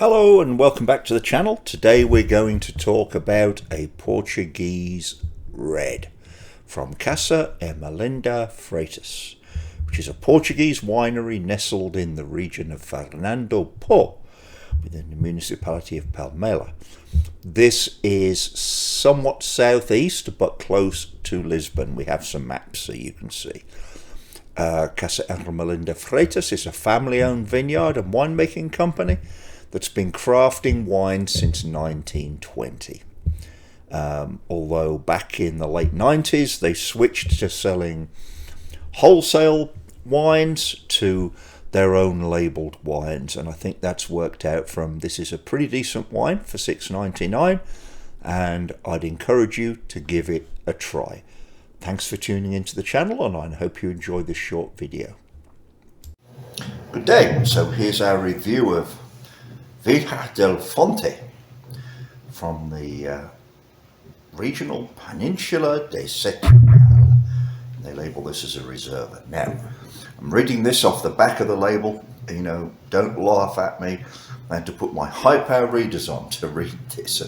Hello and welcome back to the channel. Today we're going to talk about a Portuguese red from Casa Ermelinda Freitas, which is a Portuguese winery nestled in the region of Fernando Pó within the municipality of Palmela. This is somewhat southeast but close to Lisbon. We have some maps so you can see. Casa Ermelinda Freitas is a family-owned vineyard and winemaking company that's been crafting wine since 1920. Although back in the late 90s they switched to selling wholesale wines to their own labelled wines, and I think that's worked out from this is a pretty decent wine for $6.99, and I'd encourage you to give it a try. Thanks for tuning into the channel, and I hope you enjoy this short video. Good day. So here's our review of Vineyards del Fonte from the regional peninsula de Setúbal. They label this as a reserva. Now, I'm reading this off the back of the label. You know, don't laugh at me. I had to put my high-power readers on to read this.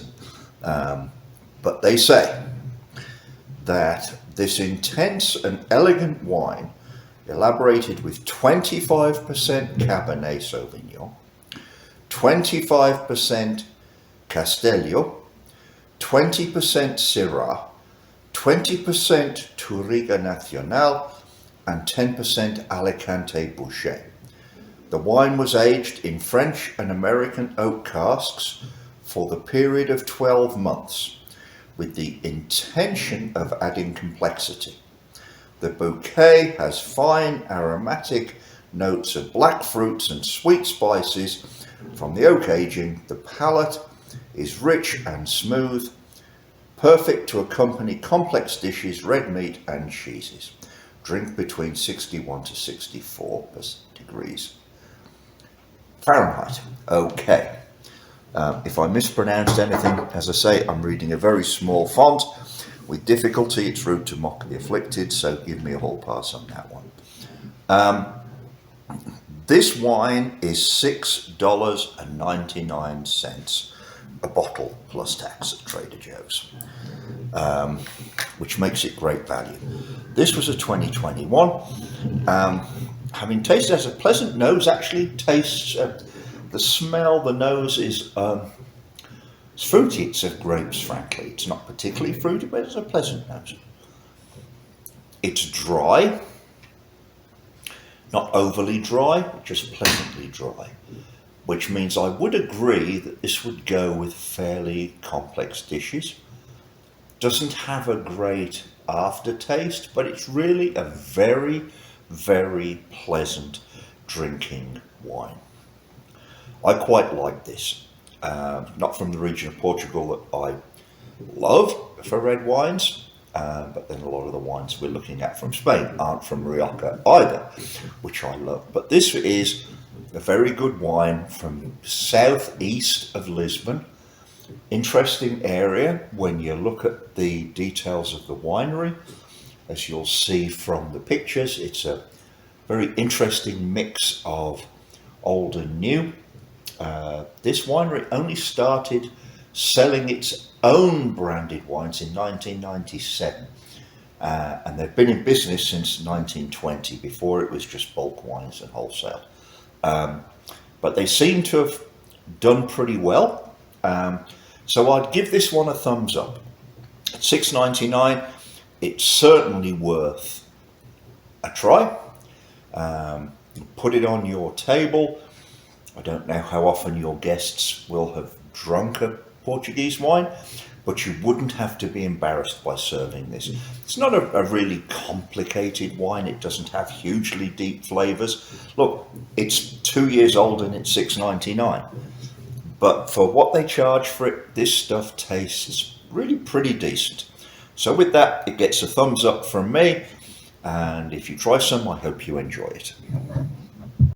But they say that this intense and elegant wine, elaborated with 25% Cabernet Sauvignon, 25% Castelão, 20% Syrah, 20% Touriga Nacional, and 10% Alicante Bouschet. The wine was aged in French and American oak casks for the period of 12 months, with the intention of adding complexity. The bouquet has fine aromatic notes of black fruits and sweet spices. From the oak aging, the palate is rich and smooth, perfect to accompany complex dishes, red meat and cheeses. Drink between 61 to 64 degrees Fahrenheit. Okay. If I mispronounced anything, as I say, I'm reading a very small font. With difficulty, it's rude to mock the afflicted, so give me a whole pass on that one. This wine is $6.99 a bottle plus tax at Trader Joe's, which makes it great value. This was a 2021. Having tasted, it has a pleasant nose. Actually tastes, the smell, the nose is it's fruity. It's of grapes, frankly. It's not particularly fruity, but it's a pleasant nose. It's dry. Not overly dry, just pleasantly dry, which means I would agree that this would go with fairly complex dishes. Doesn't have a great aftertaste, but it's really a very, very pleasant drinking wine. I quite like this. Not from the region of Portugal that I love for red wines. But then a lot of the wines we're looking at from Spain aren't from Rioja either, which I love. But this is a very good wine from southeast of Lisbon. Interesting area when you look at the details of the winery. As you'll see from the pictures, it's a very interesting mix of old and new. This winery only started selling its own branded wines in 1997, and they've been in business since 1920. Before it was just bulk wines and wholesale, but they seem to have done pretty well, so I'd give this one a thumbs up. At $6.99, it's certainly worth a try. Put it on your table. I don't know how often your guests will have drunk a Portuguese wine, but you wouldn't have to be embarrassed by serving this. It's not a really complicated wine. It doesn't have hugely deep flavors. Look, it's 2 years old and it's $6.99, but for what they charge for it, this stuff tastes really pretty decent. So with that, it gets a thumbs up from me, and if you try some, I hope you enjoy it.